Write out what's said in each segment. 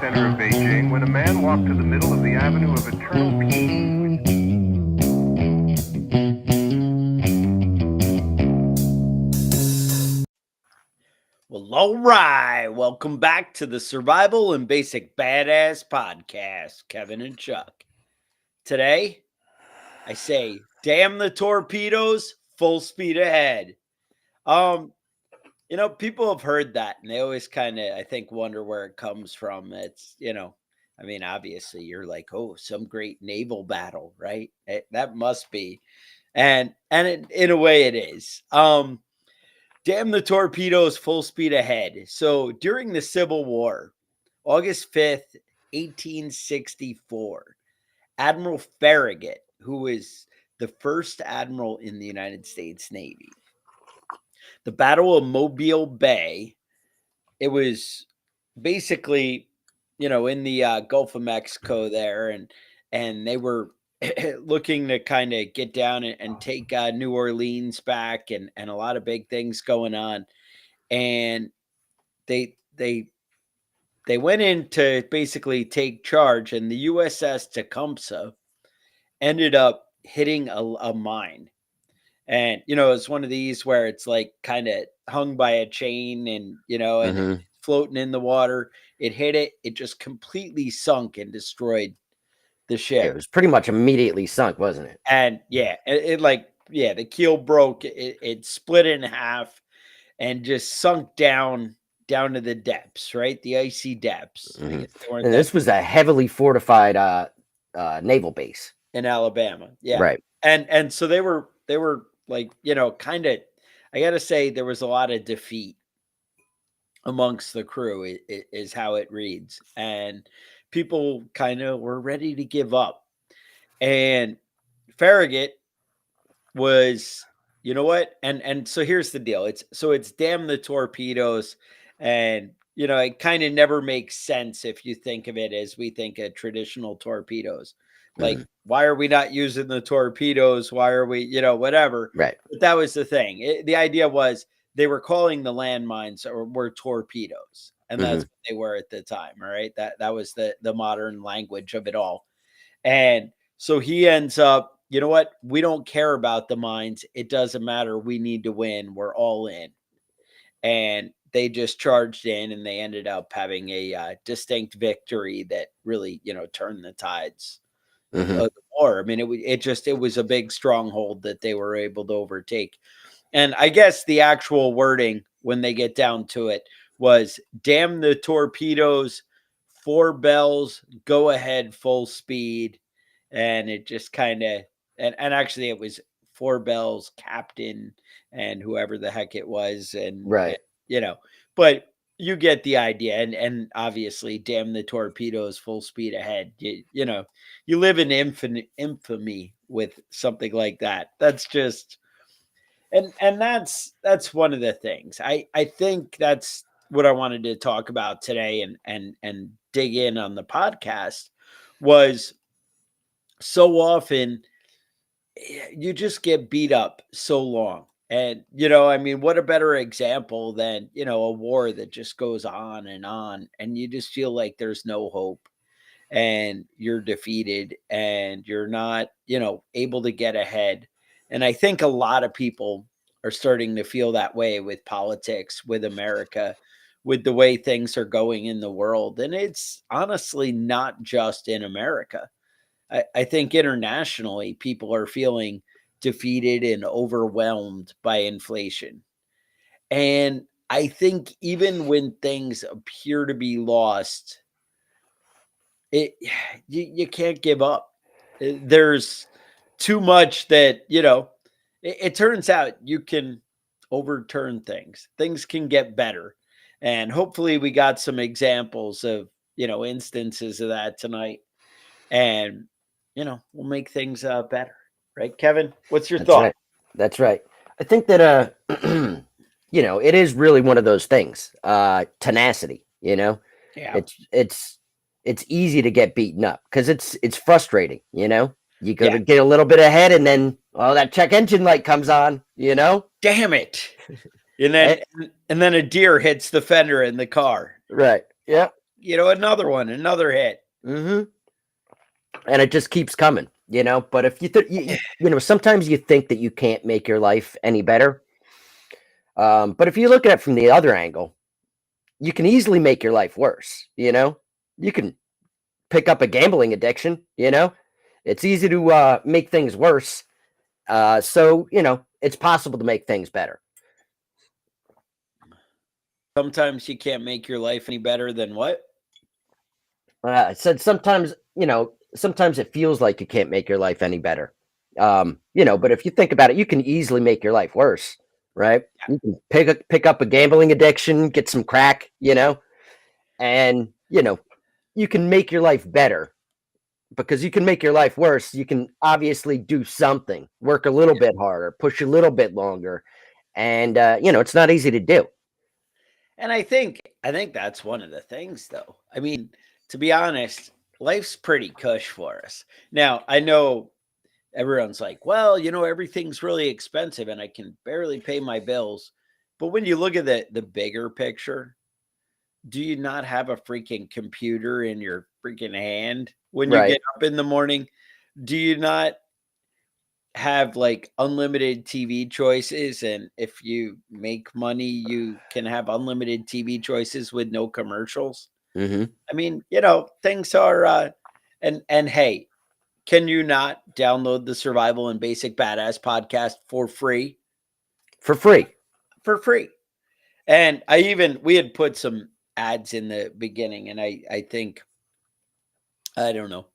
center of Beijing when a man walked to the middle of the Avenue of Eternal Peace. Well, all right. Welcome back to the Survival and Basic Badass Podcast, Kevin and Chuck. Today, I say, damn the torpedoes, full speed ahead. People have heard that, and they always kind of, I think, wonder where it comes from. It's, obviously, you're like, oh, some great naval battle, right? That must be, and in a way, it is. Damn the torpedoes, full speed ahead. So during the Civil War, August 5th, 1864, Admiral Farragut, who was the first admiral in the United States Navy, the Battle of Mobile Bay, it was basically, in the Gulf of Mexico there, and they were looking to kind of get down and take New Orleans back, and a lot of big things going on. And they went in to basically take charge, and the USS Tecumseh ended up hitting a mine. And, it's one of these where it's like kind of hung by a chain and, and floating in the water. It hit it. It just completely sunk and destroyed the ship. It was pretty much immediately sunk, wasn't it? And the keel broke. It split in half and just sunk down to the depths, right? The icy depths. And this was a heavily fortified naval base in Alabama. Yeah. Right. And so they were like, kind of, I got to say there was a lot of defeat amongst the crew is how it reads. And people kind of were ready to give up. And Farragut was, you know what? And so here's the deal. It's damn the torpedoes. And, it kind of never makes sense if you think of it as we think of traditional torpedoes. Like, why are we not using the torpedoes? Why are we, whatever. Right. But that was the thing. The idea was they were calling the landmines or were torpedoes. And that's what they were at the time. All right. That was the modern language of it all. And so he ends up, you know what? We don't care about the mines. It doesn't matter. We need to win. We're all in. And they just charged in, and they ended up having a distinct victory that really, turned the tides of the war. I mean, it was a big stronghold that they were able to overtake. And I guess the actual wording when they get down to it was damn the torpedoes, 4 bells, go ahead, full speed. And it just kind of, and actually it was 4 bells, captain, and whoever the heck it was. And, right. But you get the idea. And obviously, damn the torpedoes, full speed ahead. You live in infamy with something like that. That's just, and that's one of the things. I think that's what I wanted to talk about today and dig in on the podcast was so often you just get beat up so long. And, what a better example than, a war that just goes on, and you just feel like there's no hope and you're defeated and you're not, able to get ahead. And I think a lot of people are starting to feel that way with politics, with America, with the way things are going in the world. And it's honestly not just in America. I think internationally, people are feeling defeated and overwhelmed by inflation. And I think even when things appear to be lost, you can't give up. There's too much that, it turns out you can overturn things. Things can get better. And hopefully we got some examples of, instances of that tonight. And, we'll make things better. Right, Kevin? What's your thought? Right. That's right. I think that, it is really one of those things, tenacity, Yeah. It's easy to get beaten up because it's frustrating, you gotta get a little bit ahead and then, that check engine light comes on, Damn it. And then a deer hits the fender in the car. Right. Yeah. another one, another hit. And it just keeps coming, But if sometimes you think that you can't make your life any better. But if you look at it from the other angle, you can easily make your life worse. You can pick up a gambling addiction. It's easy to make things worse. So it's possible to make things better. Sometimes you can't make your life any better than what? I said sometimes it feels like you can't make your life any better. But if you think about it, you can easily make your life worse, right? You can pick up a gambling addiction, get some crack, and you can make your life better, because you can make your life worse. You can obviously do something, work a little bit harder, push a little bit longer, and it's not easy to do. And I think that's one of the things, though. I mean, to be honest, life's pretty cush for us. Now, I know everyone's like, well, everything's really expensive and I can barely pay my bills. But when you look at the bigger picture, do you not have a freaking computer in your freaking hand when you get up in the morning? Do you not have like unlimited TV choices? And if you make money, you can have unlimited TV choices with no commercials. I mean, things are, and hey, can you not download the Survival and Basic Badass podcast for free? For free. For free. And we had put some ads in the beginning, and I think, I don't know.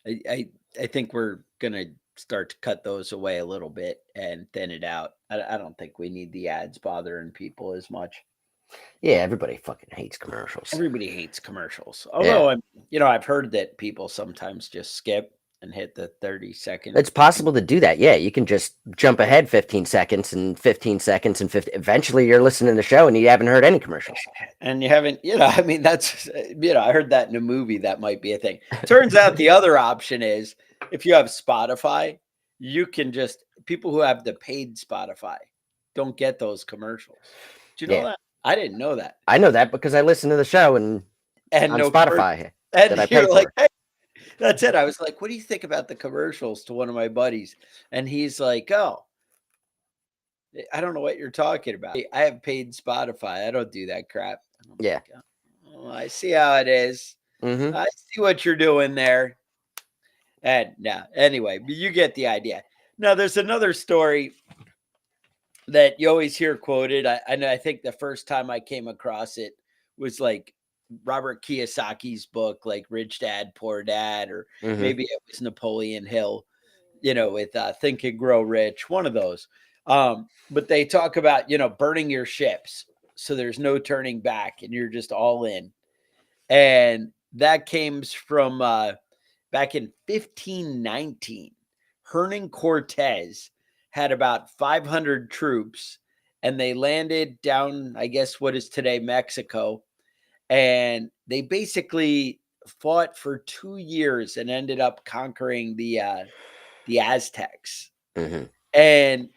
I think we're going to start to cut those away a little bit and thin it out. I don't think we need the ads bothering people as much. Yeah, everybody fucking hates commercials. Everybody hates commercials. Although, I've heard that people sometimes just skip and hit the 30 seconds. It's possible to do that. Yeah, you can just jump ahead 15 seconds and 15 seconds and 50. Eventually, you're listening to the show and you haven't heard any commercials. And you haven't, that's, I heard that in a movie. That might be a thing. Turns out the other option is if you have Spotify, you can people who have the paid Spotify don't get those commercials. Do you know that? I didn't know that. I know that because I listen to the show and on no Spotify. And you're like, hey, that's it. I was like, what do you think about the commercials, to one of my buddies? And he's like, oh, I don't know what you're talking about. I have paid Spotify. I don't do that crap. Yeah. Like, oh, I see how it is. I see what you're doing there. And anyway, but you get the idea. Now, there's another story that you always hear quoted. I think the first time I came across it was like Robert Kiyosaki's book, like Rich Dad, Poor Dad, or maybe it was Napoleon Hill, with Think and Grow Rich, one of those. But they talk about, burning your ships so there's no turning back and you're just all in. And that came from back in 1519. Hernan Cortez had about 500 troops, and they landed down, I guess, what is today Mexico. And they basically fought for 2 years and ended up conquering the Aztecs. And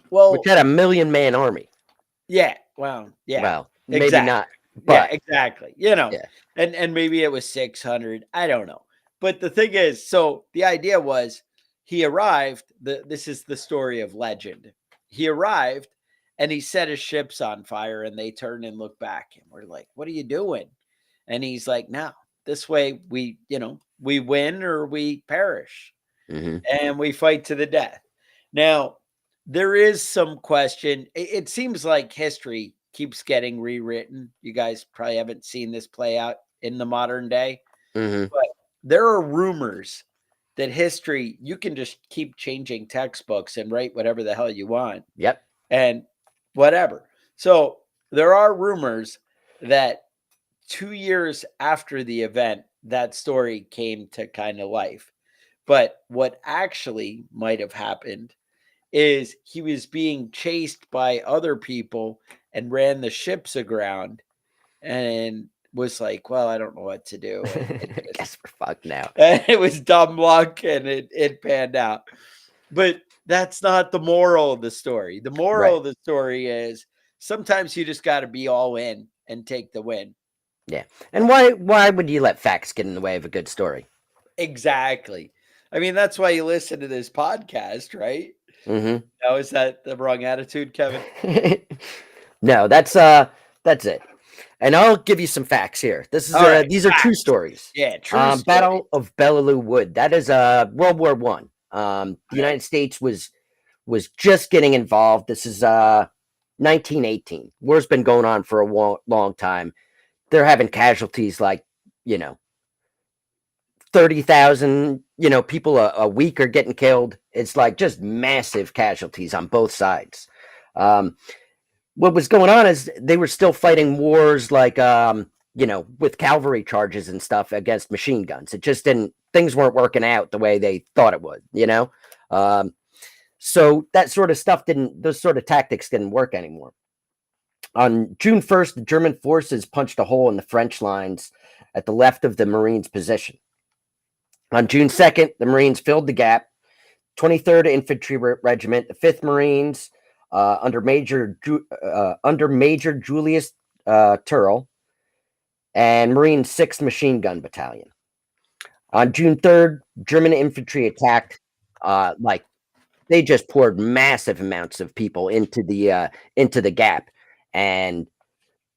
which had a 1 million man army. Yeah. Well, yeah. Well, exactly. maybe not. But yeah, exactly. And maybe it was 600. I don't know. But the thing is, so the idea was he arrived. This is the story of legend. He arrived and he set his ships on fire, and they turned and looked back, and we're like, what are you doing? And he's like, no, this way we win or we perish. And we fight to the death. Now, there is some question. It seems like history keeps getting rewritten. You guys probably haven't seen this play out in the modern day. But there are rumors that history, you can just keep changing textbooks and write whatever the hell you want. Yep. And whatever. So there are rumors that 2 years after the event, that story came to kind of life. But what actually might have happened is he was being chased by other people and ran the ships aground and was like, well, I don't know what to do. I guess we're fucked now. And it was dumb luck, and it panned out. But that's not the moral of the story. The moral of the story is sometimes you just got to be all in and take the win. Yeah. And why would you let facts get in the way of a good story? Exactly. I mean, that's why you listen to this podcast, right? Mm-hmm. Now, is that the wrong attitude, Kevin? No, that's it. And I'll give you some facts here. All right, These are true facts. stories. Yeah, true story. Battle of Belleau Wood. That is World War One. The Okay. United States was just getting involved. This is 1918. War's been going on for a long time. They're having casualties like, you know, 30,000, people a week are getting killed. It's like just massive casualties on both sides. Um, what was going on is they were still fighting wars like, with cavalry charges and stuff against machine guns. It just didn't, things weren't working out the way they thought it would. So that sort of stuff those sort of tactics didn't work anymore. On June 1st, the German forces punched a hole in the French lines at the left of the Marines' position. On June 2nd, the Marines filled the gap. 23rd Infantry Regiment, the 5th Marines, under Major Julius Turrell, and Marine 6th Machine Gun Battalion. On June 3rd, German infantry attacked. They just poured massive amounts of people into the gap, and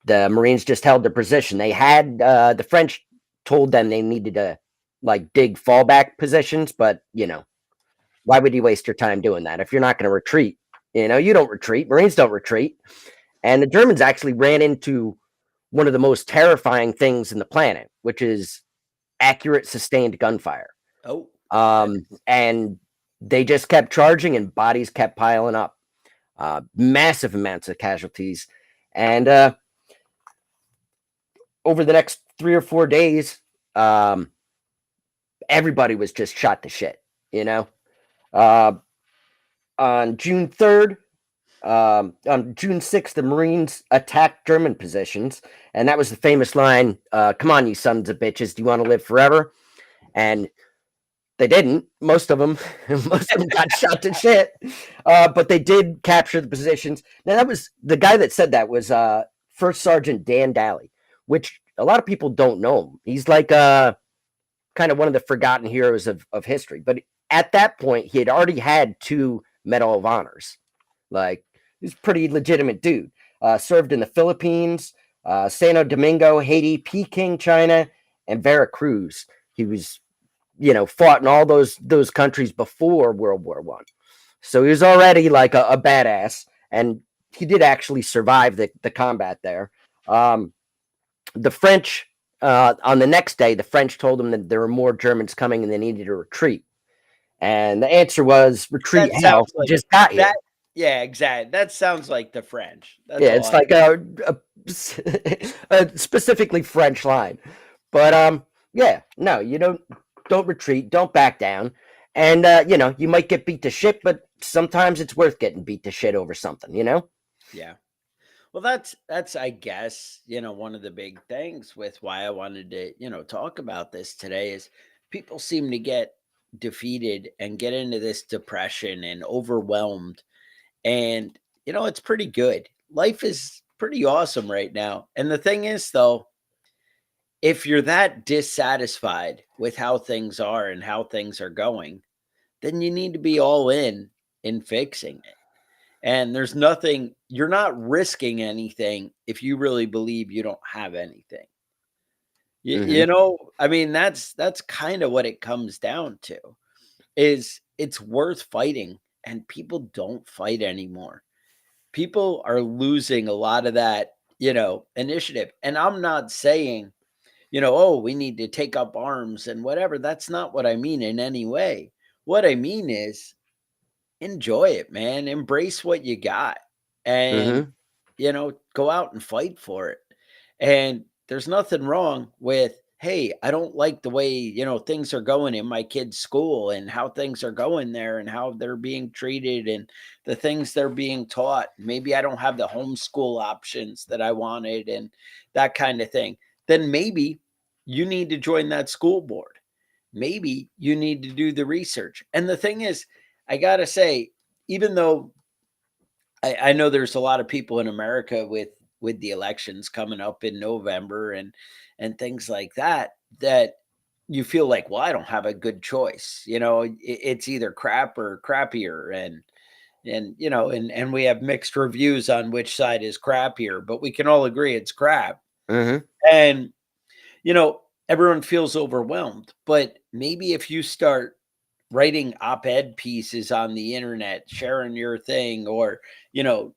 the Marines just held their position. They had the French told them they needed to dig fallback positions, but why would you waste your time doing that if you're not going to retreat? You don't retreat. Marines don't retreat. And the Germans actually ran into one of the most terrifying things in the planet, which is accurate, sustained gunfire. Oh. And they just kept charging and bodies kept piling up. Massive amounts of casualties. And over the next 3 or 4 days, everybody was just shot to shit, on June 3rd, on June 6th, the Marines attacked German positions, and that was the famous line, "Come on, you sons of bitches, do you want to live forever?" And they didn't. Most of them got shot to shit, but they did capture the positions. Now, that was the guy that said that was First Sergeant Dan Daly, which a lot of people don't know him. He's like kind of one of the forgotten heroes of history. But at that point, he had already had 2 Medal of Honors. Like, he's a pretty legitimate dude. Served in the Philippines, Santo Domingo, Haiti, Peking, China, and Veracruz. He was, fought in all those countries before World War One. So he was already like a badass, and he did actually survive the combat there. The French, on the next day, the French told him that there were more Germans coming and they needed to retreat. And the answer was, retreat That hell, sounds like just got here. that. Yeah, exactly. That sounds like the French. That's Yeah, all it's I like a specifically French line. But yeah, no, you don't retreat, don't back down. And you might get beat to shit, but sometimes it's worth getting beat to shit over something, Yeah. Well, that's I guess, one of the big things with why I wanted to, talk about this today is people seem to get defeated and get into this depression and overwhelmed. And, it's pretty good. Life is pretty awesome right now. And the thing is, though, if you're that dissatisfied with how things are and how things are going, then you need to be all in fixing it. And there's nothing, you're not risking anything if you really believe you don't have anything. Mhm. I mean, that's kind of what it comes down to, is it's worth fighting, and people don't fight anymore. People are losing a lot of that, initiative. And I'm not saying, oh, we need to take up arms and whatever. That's not what I mean in any way. What I mean is enjoy it, man. Embrace what you got, and, Mhm. go out and fight for it. And there's nothing wrong with, hey, I don't like the way, things are going in my kid's school and how things are going there and how they're being treated and the things they're being taught. Maybe I don't have the homeschool options that I wanted and that kind of thing. Then maybe you need to join that school board. Maybe you need to do the research. And the thing is, I got to say, even though I know there's a lot of people in America with with the elections coming up in November and things like that, that you feel like, well, I don't have a good choice. It's either crap or crappier, and and we have mixed reviews on which side is crappier, but we can all agree it's crap. Mhm. And everyone feels overwhelmed. But maybe if you start writing op-ed pieces on the internet, sharing your thing, or you know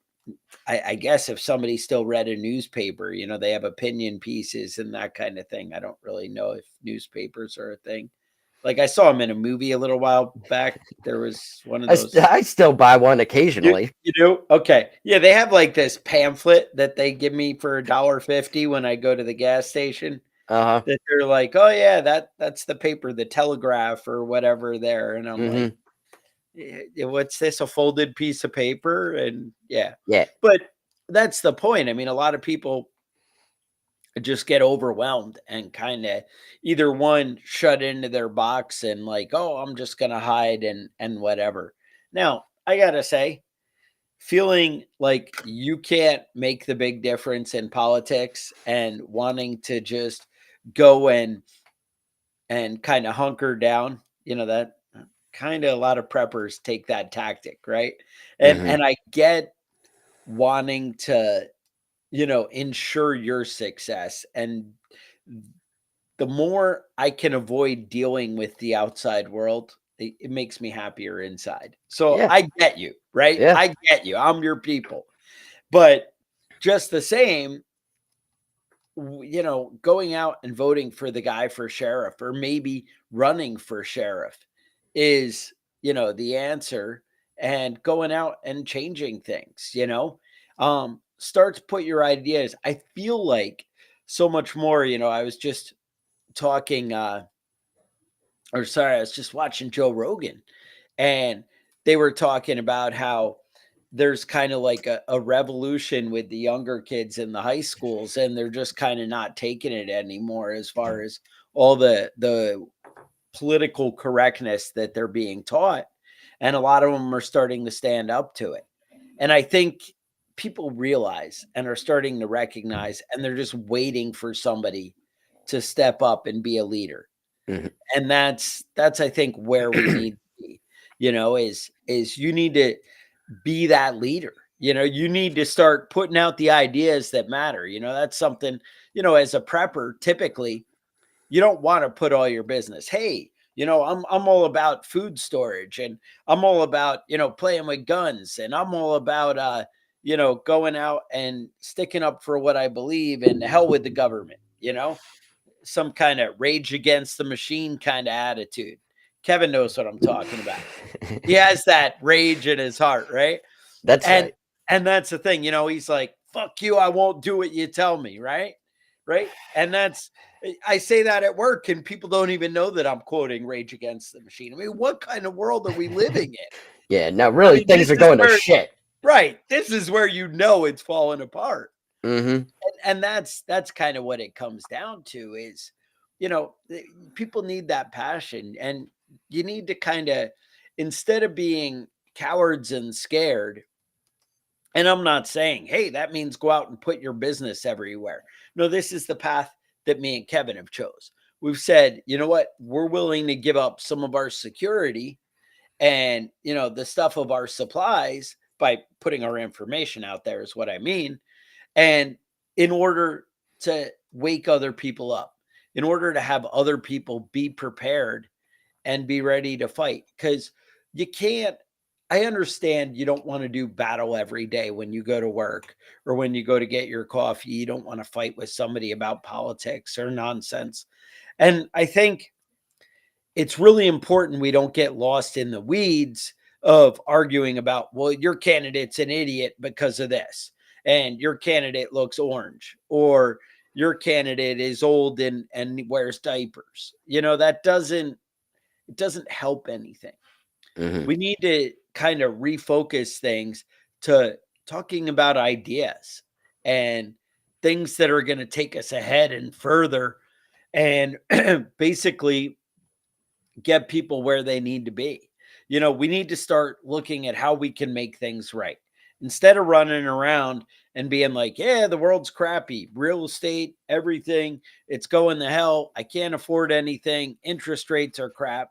I guess if somebody still read a newspaper, they have opinion pieces and that kind of thing. I don't really know if newspapers are a thing. Like, I saw them in a movie a little while back. There was one of those. I still buy one You occasionally. you do? Okay. Yeah, they have like this pamphlet that they give me for $1.50 when I go to the gas station. Uh-huh. That they're like, oh yeah, that's the paper, the Telegraph or whatever there, and I'm like, Mhm. What's this? A folded piece of paper?" And yeah, Yeah. but that's the point. I mean, a lot of people just get overwhelmed and kind of either one shut into their box and like, oh, I'm just gonna hide and whatever. Now, I gotta say, feeling like you can't make the big difference in politics and wanting to just go and kind of hunker down, that kind of a lot of preppers take that tactic, right? And Mhm. and I get wanting to, ensure your success. And the more I can avoid dealing with the outside world, it makes me happier inside. So Yeah. I get you, right? Yeah. I get you. I'm your people. But just the same, going out and voting for the guy for sheriff, or maybe running for sheriff, is, the answer. And going out and changing things, start to put your ideas. I feel like so much more, I was just talking, or sorry, I was just watching Joe Rogan, and they were talking about how there's kind of like a revolution with the younger kids in the high schools, and they're just kind of not taking it anymore as far as all the political correctness that they're being taught, and a lot of them are starting to stand up to it. And I think people realize and are starting to recognize, and they're just waiting for somebody to step up and be a leader. Mhm. And that's I think where we need to be, is you need to be that leader. You need to start putting out the ideas that matter. That's something, as a prepper, typically you don't want to put all your business. Hey, I'm all about food storage, and I'm all about, playing with guns, and I'm all about going out and sticking up for what I believe, and the hell with the government, some kind of rage against the machine kind of attitude. Kevin knows what I'm talking about. He has that rage in his heart, right? That's And right. and that's the thing, he's like, "Fuck you, I won't do what you tell me," right? Right? And I say that at work, and people don't even know that I'm quoting Rage Against the Machine. I mean, what kind of world are we living in? Yeah, no, I really mean, things this are is going to where shit. right, this is where it's falling apart. Mhm. And that's kind of what it comes down to is, people need that passion, and you need to kind of, instead of being cowards and scared. And I'm not saying, hey, that means go out and put your business everywhere. No, this is the path that me and Kevin have chose. We've said, you know what, we're willing to give up some of our security and, the stuff of our supplies by putting our information out there, is what I mean. And in order to wake other people up, in order to have other people be prepared and be ready to fight. Because you can't, I understand you don't want to do battle every day when you go to work or when you go to get your coffee. You don't want to fight with somebody about politics or nonsense. And I think it's really important we don't get lost in the weeds of arguing about, well, your candidate's an idiot because of this, and your candidate looks orange, or your candidate is old and wears diapers. That doesn't help anything. Mhm. We need to kind of refocus things to talking about ideas and things that are going to take us ahead and further, and basically get people where they need to be. We need to start looking at how we can make things right instead of running around and being like, yeah, the world's crappy, real estate, everything, it's going to hell. I can't afford anything. Interest rates are crap.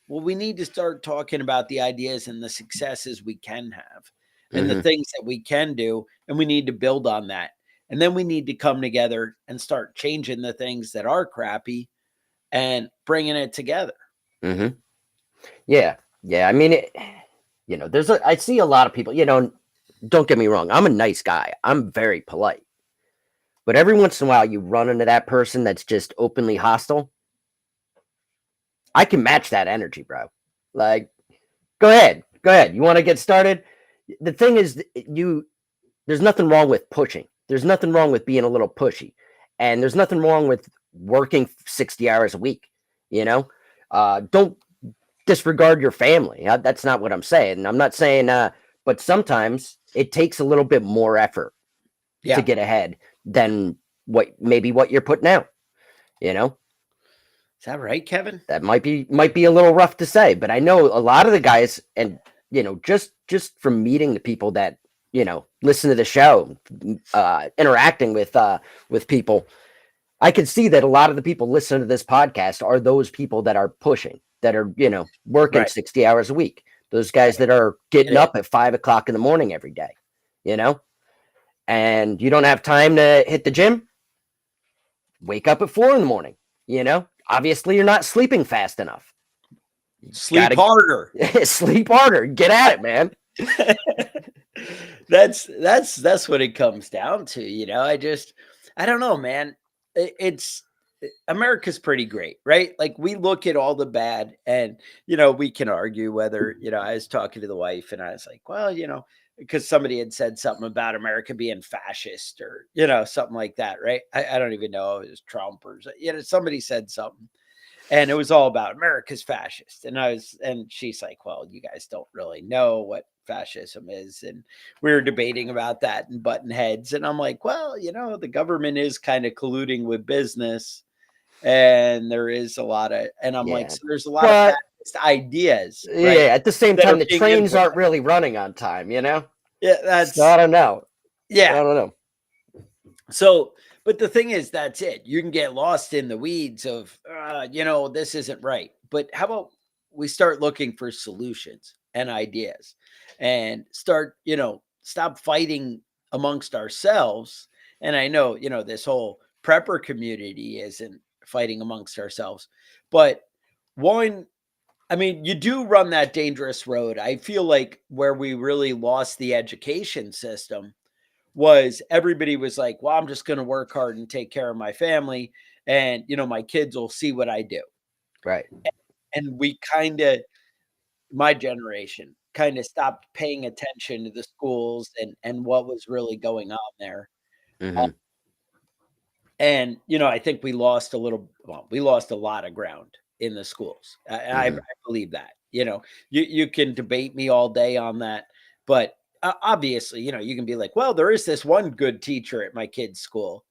Well, we need to start talking about the ideas and the successes we can have and the Hmm. things that we can do. And we need to build on that. And then we need to come together and start changing the things that are crappy and bringing it together. Hmm. Yeah. Yeah. I mean, I see a lot of people, don't get me wrong. I'm a nice guy. I'm very polite. But every once in a while, you run into that person that's just openly hostile. I can match that energy, bro. Like, go ahead. Go ahead. You want to get started? The thing is, there's nothing wrong with pushing. There's nothing wrong with being a little pushy. And there's nothing wrong with working 60 hours a week. Don't disregard your family. That's not what I'm saying. I'm not saying, but sometimes it takes a little bit more effort to Yeah. get ahead than what you're putting out. Is that right, Kevin? That might be a little rough to say, but I know a lot of the guys, and just from meeting the people that listen to the show, interacting with people, I can see that a lot of the people listening to this podcast are those people that are pushing, that are working Right. 60 hours a week. Those guys that are getting up at 5 o'clock in the morning every day, and you don't have time to hit the gym. Wake up at 4 in the morning. Obviously you're not sleeping fast enough. Sleep harder. Sleep harder. Get at it, man. That's what it comes down to. I don't know, man. America's pretty great, right? Like, we look at all the bad and, we can argue whether, I was talking to the wife and I was like, well, because somebody had said something about America being fascist or, something like that, right? I don't even know if it was Trump or, somebody said something and it was all about America's fascist. And she's like, well, you guys don't really know what fascism is. And we were debating about that and button heads. And I'm like, well, the government is kind of colluding with business. And there is a lot of, and I'm like, Yeah. so there's a lot of fascist ideas, right? Yeah, at the same that time, are the being trains aren't implemented. really running on time, Yeah, So I don't know. I yeah. don't know. So, but the thing is, that's it. You can get lost in the weeds of, this isn't right. But how about we start looking for solutions and ideas and start, stop fighting amongst ourselves. And I know, this whole prepper community isn't fighting amongst ourselves, but one, I mean, you do run that dangerous road. I feel like where we really lost the education system was everybody was like, well, I'm just going to work hard and take care of my family. And, my kids will see what I do. Right. And we my generation kind of stopped paying attention to the schools and what was really going on there. Uh, Hmm. and, I think we lost a lot of ground in the schools. I Hmm. believe that, you can debate me all day on that, but obviously, you can be like, well, there is this one good teacher at my kid's school.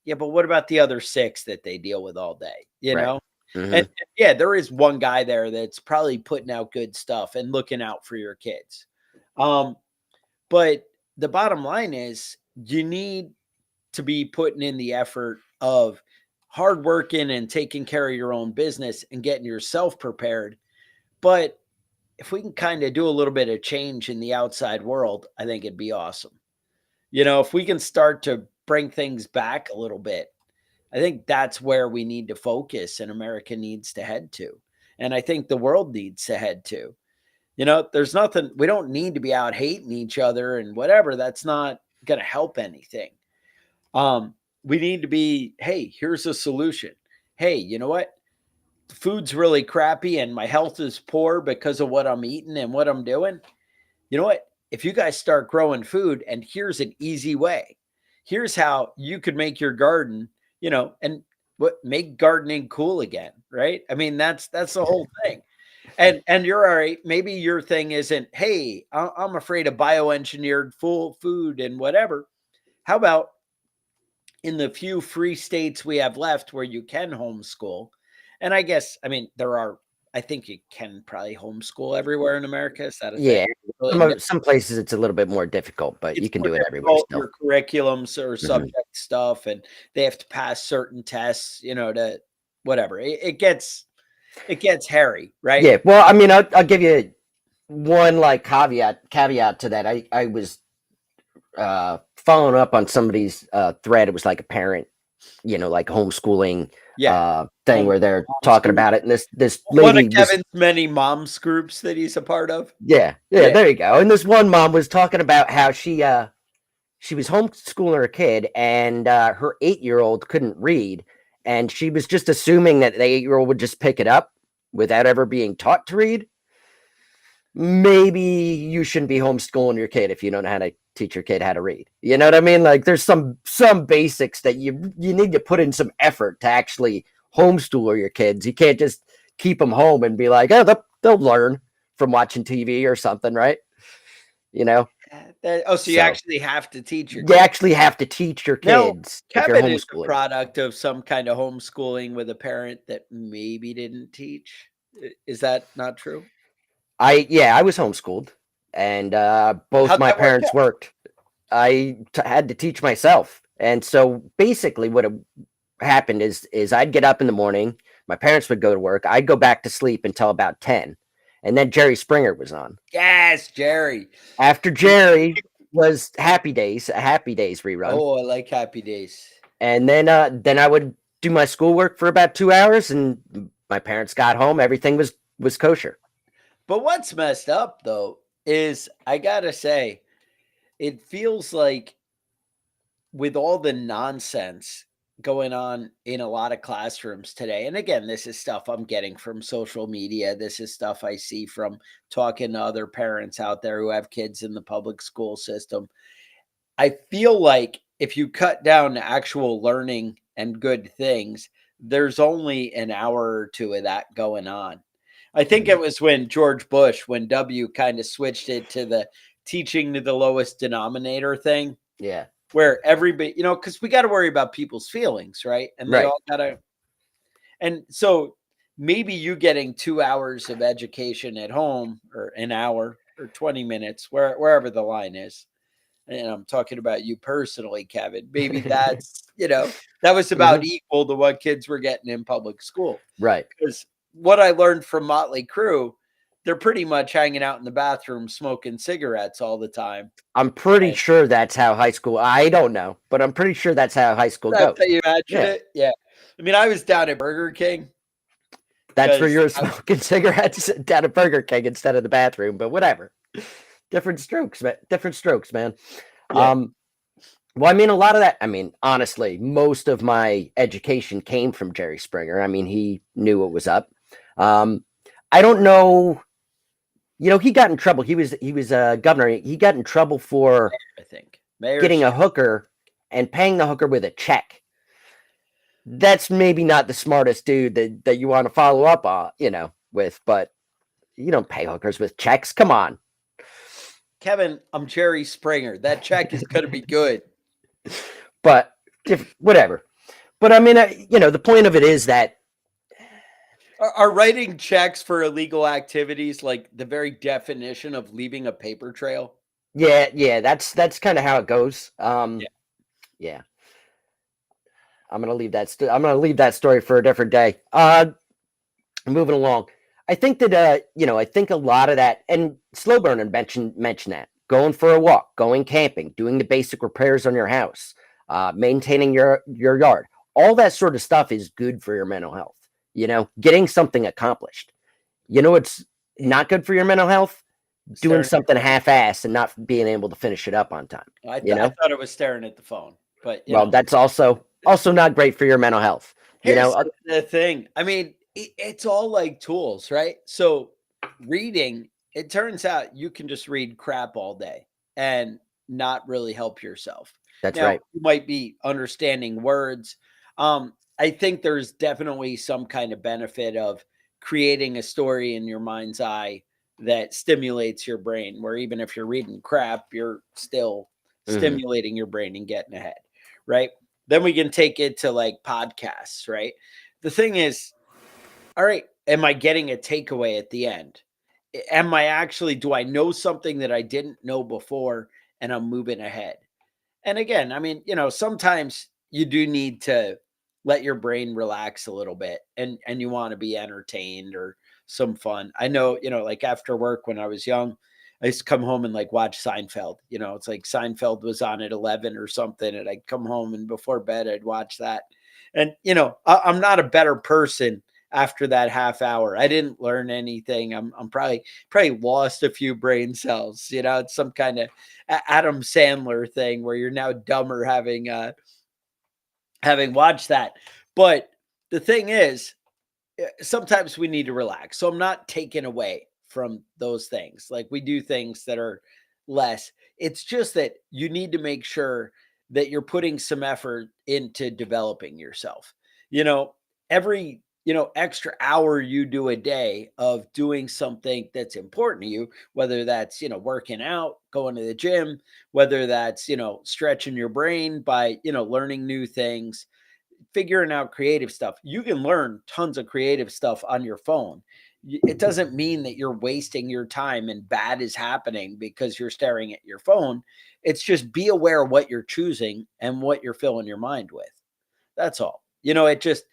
Yeah, but what about the other 6 that they deal with all day, Right. Hmm. And yeah, there is one guy there that's probably putting out good stuff and looking out for your kids. Um, but the bottom line is you need to be putting in the effort of hard working and taking care of your own business and getting yourself prepared. But if we can kind of do a little bit of change in the outside world, I think it'd be awesome. If we can start to bring things back a little bit, I think that's where we need to focus and America needs to head to. And I think the world needs to head to. There's nothing, we don't need to be out hating each other and whatever. That's not going to help anything. We need to be, hey, here's a solution. Hey, you know what? The food's really crappy and my health is poor because of what I'm eating and what I'm doing. You know what? If you guys start growing food, and here's an easy way. Here's how you could make your garden, and make gardening cool again, right? I mean, that's the whole thing. And you're all right. Maybe your thing isn't, hey, I'm afraid of bioengineered full food and whatever. How about in the few free states we have left where you can homeschool? And I guess, I mean, I think you can probably homeschool everywhere in America. Is that a thing? Yeah. Some places it's a little bit more difficult, but It's you can more do it everywhere difficult, still. your curriculums or Mhm. subject stuff, and they have to pass certain tests, to whatever. It gets hairy, right? Yeah, well, I mean, I'll give you one like caveat to that. I was following up on somebody's thread. It was like a parent, like homeschooling Yeah. thing Home where they're talking homeschool. about it, and this One of lady was Kevin's many moms groups that he's a part of. yeah, Yeah. there you go. And this one mom was talking about how she was homeschooling her kid, and her 8-year-old couldn't read, and she was just assuming that the 8-year-old would just pick it up without ever being taught to read. Maybe you shouldn't be homeschooling your kid if you don't know how to teach your kid how to read. You know what I mean? Like there's some basics that you need to put in some effort to actually homeschool your kids. You can't just keep them home and be like, oh, they'll learn from watching TV or something, right? You know, So you so actually have to teach your you kid. actually have to teach your Now, kids if you're Kevin is a homeschooling. product of some kind of homeschooling with a parent that maybe didn't teach. Is that not true? I was homeschooled, and both How'd my that work parents out? worked. Had to teach myself, and so basically, what happened is I'd get up in the morning, my parents would go to work, I'd go back to sleep until about 10, and then Jerry Springer was on. Yes, Jerry. After Jerry was a Happy Days rerun, Oh, I like Happy Days. and then I would do my schoolwork for about 2 hours, and my parents got home, everything was kosher. But what's messed up though is I gotta say, it feels like with all the nonsense going on in a lot of classrooms today, and again, this is stuff I'm getting from social media. This is stuff I see from talking to other parents out there who have kids in the public school system. I feel like if you cut down to actual learning and good things, there's only an hour or two of that going on. I think it Mhm. was when George Bush, when W kind of switched it to the teaching to the lowest denominator thing, Yeah, where everybody, because we got to worry about people's feelings, right? And they right. all got to, and so maybe you getting 2 hours of education at home or an hour or 20 minutes, wherever the line is. And I'm talking about you personally, Kevin. Maybe that was about Mhm. equal to what kids were getting in public school. Right. Because what I learned from Motley Crue, they're pretty much hanging out in the bathroom smoking cigarettes all the time. I'm pretty And sure that's how high school. I don't know, but I'm pretty sure that's how high school that's goes. how you imagine Yeah, it. Yeah. I mean, I was down at Burger King that's where because you're smoking cigarettes down at Burger King instead of the bathroom. But whatever, different strokes, man. Different strokes, man. yeah. Um, well, I mean, a lot of that. I mean, honestly, most of my education came from Jerry Springer. I mean, he knew what was up. Um, I don't know. He got in trouble. He was a governor. He got in trouble for I think Mayor's getting a hooker and paying the hooker with a check. That's maybe not the smartest dude that you want to follow up on, with, but you don't pay hookers with checks. Come on. Kevin, I'm Jerry Springer. That check is going to be good. But whatever. But I mean, the point of it is that Are writing checks for illegal activities like the very definition of leaving a paper trail? yeah, that's kind of how it goes. Yeah. Yeah. I'm gonna leave that. I'm gonna leave that story for a different day. Moving along. I think that I think a lot of that, and Slow Burner mentioned that going for a walk, going camping, doing the basic repairs on your house, maintaining your yard, all that sort of stuff is good for your mental health. Getting something accomplished. It's not good for your mental health. Doing Staring at something the phone. half-assed and not being able to finish it up on time. I thought it was staring at the phone, but Well, that's also not great for your mental health. here's the thing. I mean, it's all like tools, right? So reading, it turns out you can just read crap all day and not really help yourself. That's Now, right. you might be understanding words. I think there's definitely some kind of benefit of creating a story in your mind's eye that stimulates your brain, where even if you're reading crap, you're still Mhm. stimulating your brain and getting ahead, right? Then we can take it to like podcasts, right? The thing is, all right, am I getting a takeaway at the end? do I know something that I didn't know before and I'm moving ahead? And again, I mean, sometimes you do need to let your brain relax a little bit and you want to be entertained or some fun. I know, like after work when I was young, I used to come home and like watch Seinfeld. It's like Seinfeld was on at 11 or something, and I'd come home and before bed I'd watch that. And I'm not a better person after that half hour. I didn't learn anything. I'm probably lost a few brain cells. It's some kind of Adam Sandler thing where you're now dumber having watched that. But the thing is, sometimes we need to relax. So I'm not taken away from those things. Like we do things that are less. It's just that you need to make sure that you're putting some effort into developing yourself. Every extra hour you do a day of doing something that's important to you, whether that's working out, going to the gym, whether that's stretching your brain by learning new things, figuring out creative stuff. You can learn tons of creative stuff on your phone. It doesn't mean that you're wasting your time and bad is happening because you're staring at your phone. It's just be aware of what you're choosing and what you're filling your mind with. That's all. It just,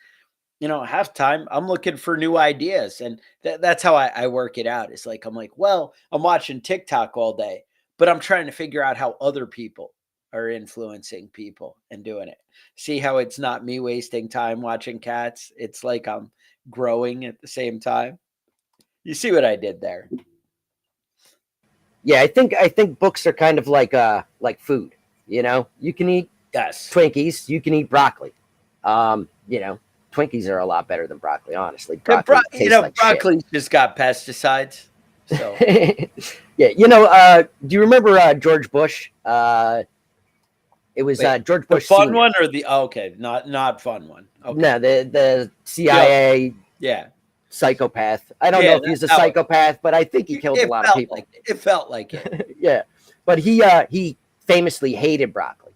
half time I'm looking for new ideas. And that's how I work it out. It's like, I'm like, well, I'm watching TikTok all day, but I'm trying to figure out how other people are influencing people and doing it. See how it's not me wasting time watching cats. It's like I'm growing at the same time. You see what I did there? Yeah, I think books are kind of like food. You can eat Yes. Twinkies, you can eat broccoli. Twinkies are a lot better than broccoli, honestly. Yeah, Broccoli tastes like broccoli's just got pesticides. So yeah, do you remember George Bush? It was wait, George the Bush fun Sr. one or the okay, not fun one. Okay. No, the CIA Yeah. psychopath. I don't Yeah, know if he's a psychopath, but I think he killed a lot of people. It felt like it. Yeah, but he famously hated broccoli.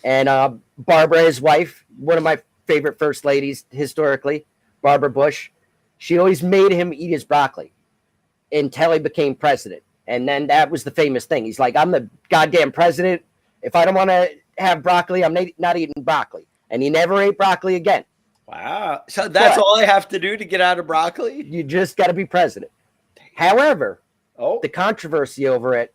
And Barbara, his wife, one of my favorite first ladies historically, Barbara Bush, she always made him eat his broccoli until he became president. And then that was the famous thing. He's like, I'm the goddamn president. If I don't want to have broccoli, I'm not eating broccoli. And he never ate broccoli again. Wow. So that's all I have to do to get out of broccoli? You just got to be president. However, Oh, the controversy over it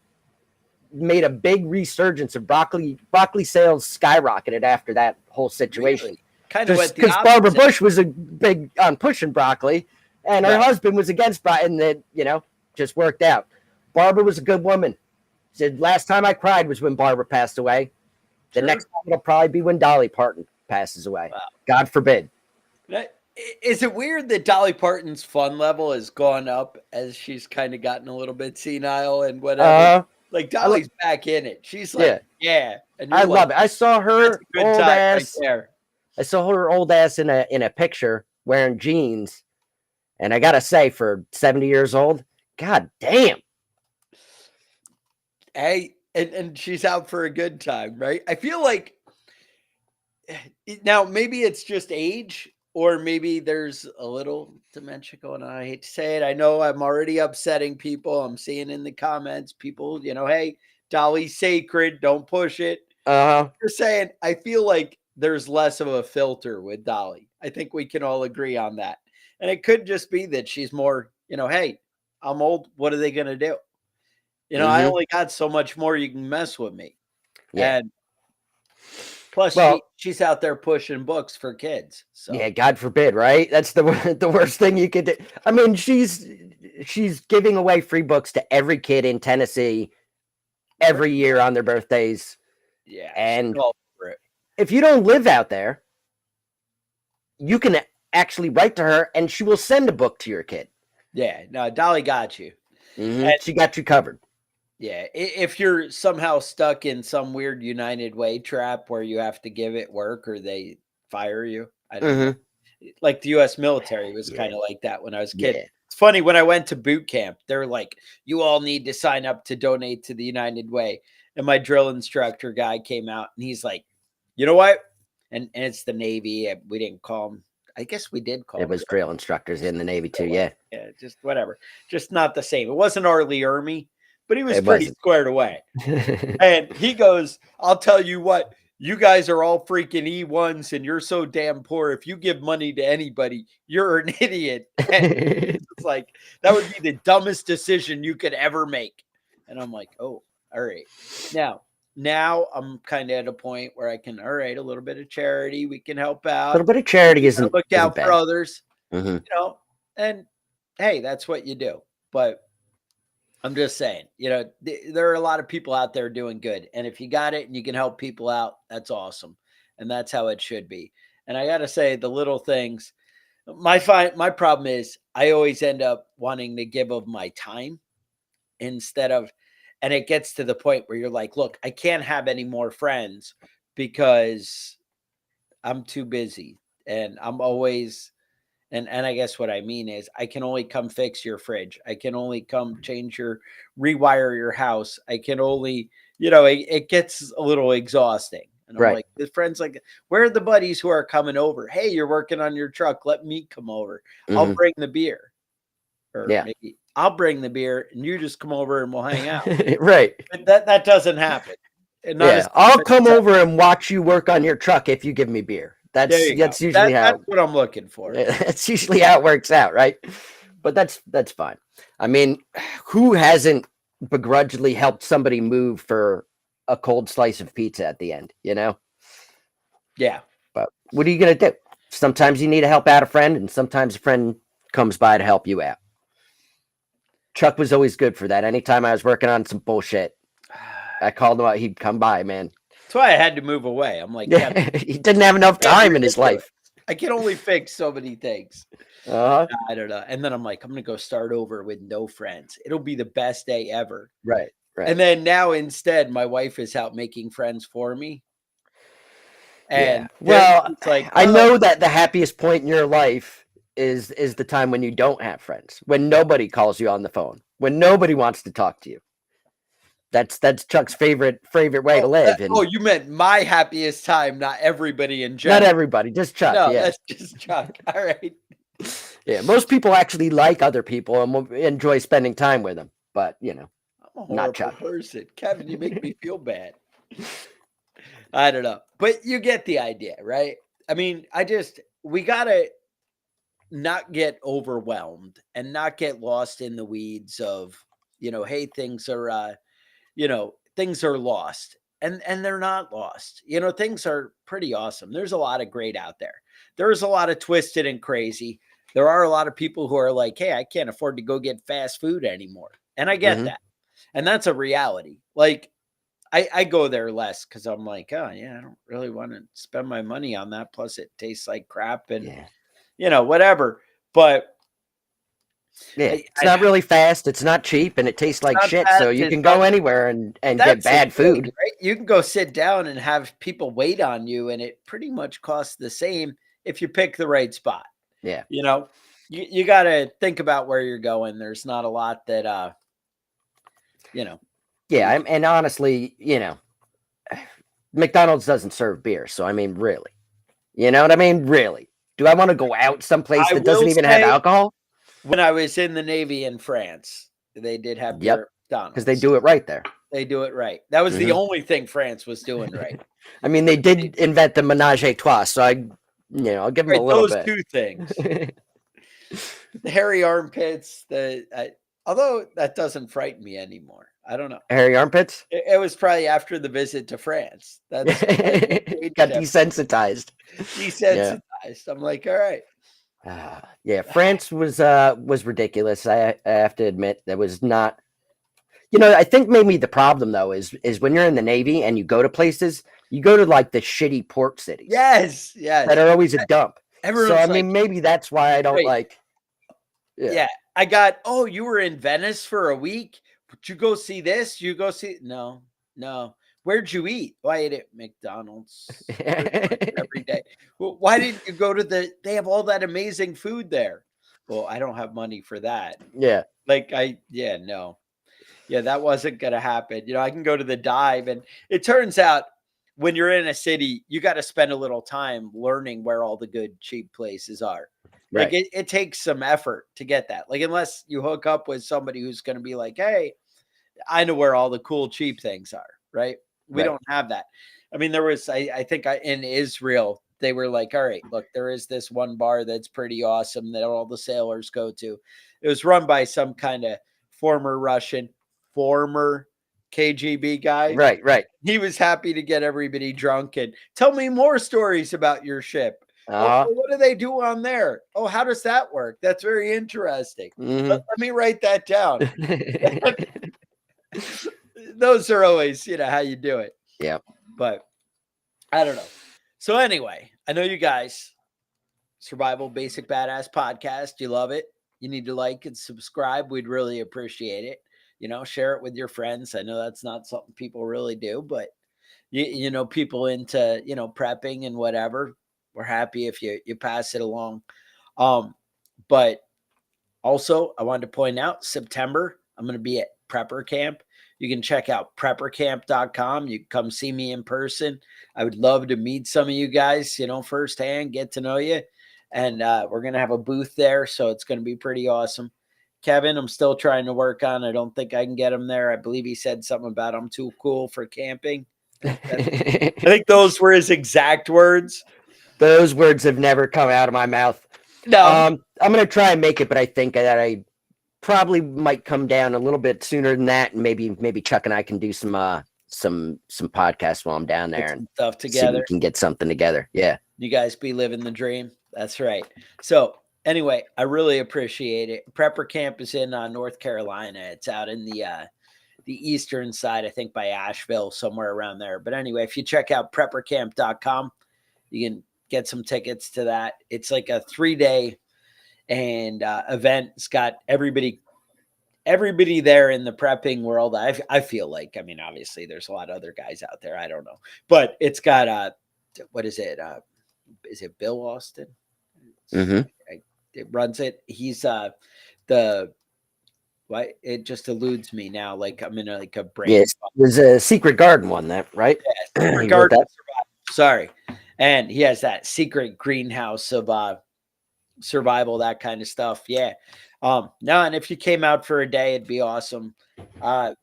made a big resurgence of broccoli. Broccoli sales skyrocketed after that whole situation. really? Kind of Just because Barbara Bush was a big on pushing broccoli, and her husband was against broccoli, and that just worked out. Barbara was a good woman. Said last time I cried was when Barbara passed away. The next time it'll probably be when Dolly Parton passes away. Wow. God forbid. Is it weird that Dolly Parton's fun level has gone up as she's kind of gotten a little bit senile and whatever? Like Dolly's back in it. She's like, yeah. And I love it. I saw her old ass. Right there. I saw her old ass in a picture wearing jeans, and I gotta say, for 70 years old, god damn. Hey, and she's out for a good time, right? I feel like now maybe it's just age, or maybe there's a little dementia going on. I hate to say it. I know I'm already upsetting people. I'm seeing in the comments people, hey, Dolly's sacred. Don't push it. You're saying, I feel like there's less of a filter with Dolly. I think we can all agree on that. And it could just be that she's more, hey, I'm old. What are they going to do? I only got so much more you can mess with me. Yeah. And plus, she's out there pushing books for kids. So. Yeah, God forbid, right? That's the worst thing you could do. I mean, she's giving away free books to every kid in Tennessee every year on their birthdays. Yeah. And if you don't live out there, you can actually write to her and she will send a book to your kid. Yeah. No, Dolly got you. And she got you covered. Yeah. If you're somehow stuck in some weird United Way trap where you have to give it work or they fire you. I don't know. Like the U.S. military was kind of like that when I was a kid. Yeah. It's funny, when I went to boot camp, they're like, you all need to sign up to donate to the United Way. And my drill instructor guy came out and he's like, you know what? And it's the Navy. We didn't call him I guess we did call It was drill instructors in the Navy too. Yeah, Yeah, just whatever. Just not the same. It wasn't Arlie Ermy, but he was it pretty wasn't. squared away. And he goes, I'll tell you what, you guys are all freaking E1s and you're so damn poor. If you give money to anybody, you're an idiot. And it's like, that would be the dumbest decision you could ever make. And I'm like, oh, all right. Now I'm kind of at a point where I can, all right, a little bit of charity. We can help A out. little bit of charity We gotta isn't look out bad. for others, Mhm. and hey, that's what you do. But I'm just saying, there are a lot of people out there doing good. And if you got it and you can help people out, that's awesome. And that's how it should be. And I got to say, the little things, my problem is I always end up wanting to give of my time instead of, and it gets to the point where you're like, look, I can't have any more friends because I'm too busy and I'm always, and I guess what I mean is I can only come fix your fridge. I can only come rewire your house. I can only, it gets a little exhausting. And I'm Right. like, the friends like, where are the buddies who are coming over? Hey, you're working on your truck. Let me come over. I'll Mhm. bring the beer. Or Yeah. maybe I'll bring the beer and you just come over and we'll hang out. Right. But that doesn't happen. And not Yeah. as I'll come over and watch you work on your truck if you give me beer. there That's you go. usually That's what I'm looking for. That's usually how it works out, right? But that's fine. I mean, who hasn't begrudgingly helped somebody move for a cold slice of pizza at the end, Yeah. But what are you gonna do? Sometimes you need to help out a friend, and sometimes a friend comes by to help you out. Chuck was always good for that. Anytime I was working on some bullshit, I called him out. He'd come by, man. That's why I had to move away. I'm like, yeah, He didn't have enough time in his life. I can only fix so many things. Uh-huh. I don't know. And then I'm like, I'm gonna go start over with no friends. It'll be the best day ever. Right. And then now instead, my wife is out making friends for me. And well, it's like, I know that the happiest point in your life is the time when you don't have friends, when nobody calls you on the phone, when nobody wants to talk to you. That's Chuck's favorite way to live. And you meant my happiest time, not everybody in general. not everybody, just Chuck. No, yeah. that's just Chuck. All right. Yeah, most people actually like other people and will enjoy spending time with them, but I'm a horrible not Chuck. person. Kevin, you make me feel bad. I don't know. But you get the idea, right? I mean, we gotta not get overwhelmed and not get lost in the weeds of, hey, things are things are lost. And they're not lost. Things are pretty awesome. There's a lot of great out there. There's a lot of twisted and crazy. There are a lot of people who are like, hey, I can't afford to go get fast food anymore. And I get that. And that's a reality. Like, I go there less because I'm like, oh, yeah, I don't really want to spend my money on that. Plus, it tastes like crap and, whatever. But it's not really fast. It's not cheap and it tastes like shit. fast, So you can go anywhere and get bad food. Right? You can go sit down and have people wait on you. And it pretty much costs the same if you pick the right spot. Yeah. You got to think about where you're going. There's not a lot that, Yeah, and honestly, McDonald's doesn't serve beer, so I mean, really, you know what I mean? Really, do I want to go out someplace that doesn't even have alcohol? When I was in the Navy in France, they did have beer at McDonald's because they do it right there. They do it right. That was the only thing France was doing right. I mean, they did invent the menage a trois, so I'll give them a little bit. Those two things: the hairy armpits. Although that doesn't frighten me anymore. I don't know. Hairy armpits? It was probably after the visit to France. That's got desensitized. Desensitized. Yeah. I'm like, all right. France was ridiculous. I have to admit, that was not. I think maybe the problem though is when you're in the Navy and you go to places, you go to like the shitty port cities. Yes, that are always a dump. Everyone's so I mean, maybe that's why I don't like. Yeah, I got. Oh, you were in Venice for a week. Would you go see this? You go see? No. Where'd you eat? Oh, I ate at McDonald's every day. Well, why didn't you go to they have all that amazing food there. Well, I don't have money for that. Yeah. No. Yeah, that wasn't going to happen. I can go to the dive and it turns out when you're in a city, you got to spend a little time learning where all the good cheap places are. Like Right. it takes some effort to get that. Like unless you hook up with somebody who's going to be like, hey, I know where all the cool cheap things are, right? We Right. don't have that. I mean, there was, I think in Israel, they were like, all right, look, there is this one bar that's pretty awesome that all the sailors go to. It was run by some kind of former Russian, former KGB guy. Right. Right. He was happy to get everybody drunk and tell me more stories about your ship. Oh, Uh-huh. well, what do they do on there? Oh, how does that work? That's very interesting. Let me write that down. Those are always, how you do it. Yeah. But I don't know. So anyway, I know you guys, Survival Basic Badass Podcast, you love it. You need to like and subscribe. We'd really appreciate it. Share it with your friends. I know that's not something people really do, but people into, prepping and whatever. We're happy if you pass it along. But also I wanted to point out September, I'm going to be at Prepper Camp. You can check out preppercamp.com. You can come see me in person. I would love to meet some of you guys, firsthand, get to know you. And we're going to have a booth there. So it's going to be pretty awesome. Kevin, I'm still trying to work on. I don't think I can get him there. I believe he said something about I'm too cool for camping. I think those were his exact words. Those words have never come out of my mouth. No. I'm going to try and make it, but I think that I probably might come down a little bit sooner than that, and maybe Chuck and I can do some podcasts while I'm down there and stuff see if together. we can get something together. Yeah. You guys be living the dream. That's right. So anyway, I really appreciate it. Prepper Camp is in North Carolina. It's out in the eastern side, I think by Asheville, somewhere around there. But anyway, if you check out preppercamp.com, you can get some tickets to that. It's like a 3-day event. It's got everybody there in the prepping world. I feel like, I mean, obviously there's a lot of other guys out there. I don't know, but it's got what is it? Is it Bill Austin? It runs it. He's it just eludes me now. Like I'm in a brain. Yes, there's a Secret Garden one, right? Yeah, Secret Garden. Sorry, and he has that secret greenhouse of survival, that kind of stuff. Yeah. No, and if you came out for a day, it'd be awesome. And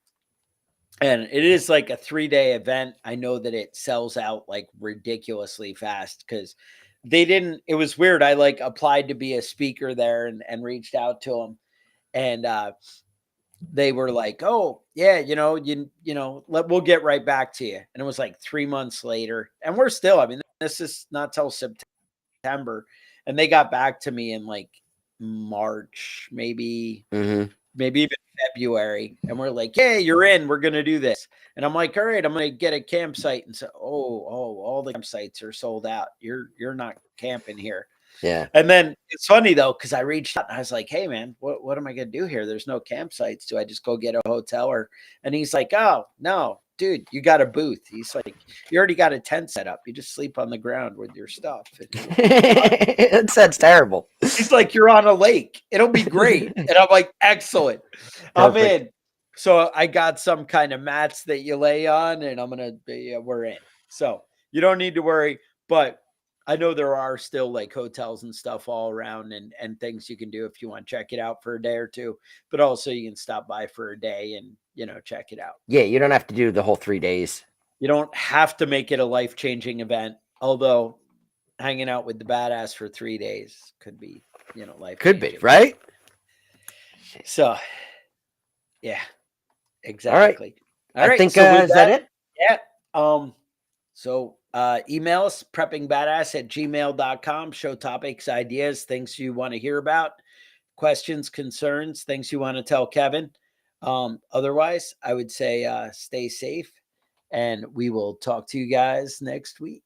it is like a 3-day event. I know that it sells out like ridiculously fast because it was weird. I like applied to be a speaker there and reached out to them, and they were like, oh yeah, we'll get right back to you. And it was like 3 months later, and we're still, I mean, this is not till September, and they got back to me in like March, maybe even February. And we're like, yeah, you're in, we're going to do this. And I'm like, all right, I'm going to get a campsite. And so, all the campsites are sold out. You're not camping here. Yeah. And then it's funny though, because I reached out and I was like, hey man, what am I going to do here? There's no campsites. Do I just go get a hotel? And he's like, oh no, dude, you got a booth. He's like, you already got a tent set up. You just sleep on the ground with your stuff. That's terrible. He's like, you're on a lake. It'll be great. And I'm like, excellent. I'm in. So I got some kind of mats that you lay on, and we're in. So you don't need to worry. But I know there are still like hotels and stuff all around and things you can do if you want to check it out for a day or two. But also you can stop by for a day and, check it out. Yeah, you don't have to do the whole 3 days. You don't have to make it a life-changing event, although hanging out with the badass for 3 days could be, life. Could be, right? So, yeah, exactly. All right. I think, so is that it? Yeah. So email us, preppingbadass@gmail.com. Show topics, ideas, things you want to hear about, questions, concerns, things you want to tell Kevin. Otherwise, I would say stay safe, and we will talk to you guys next week.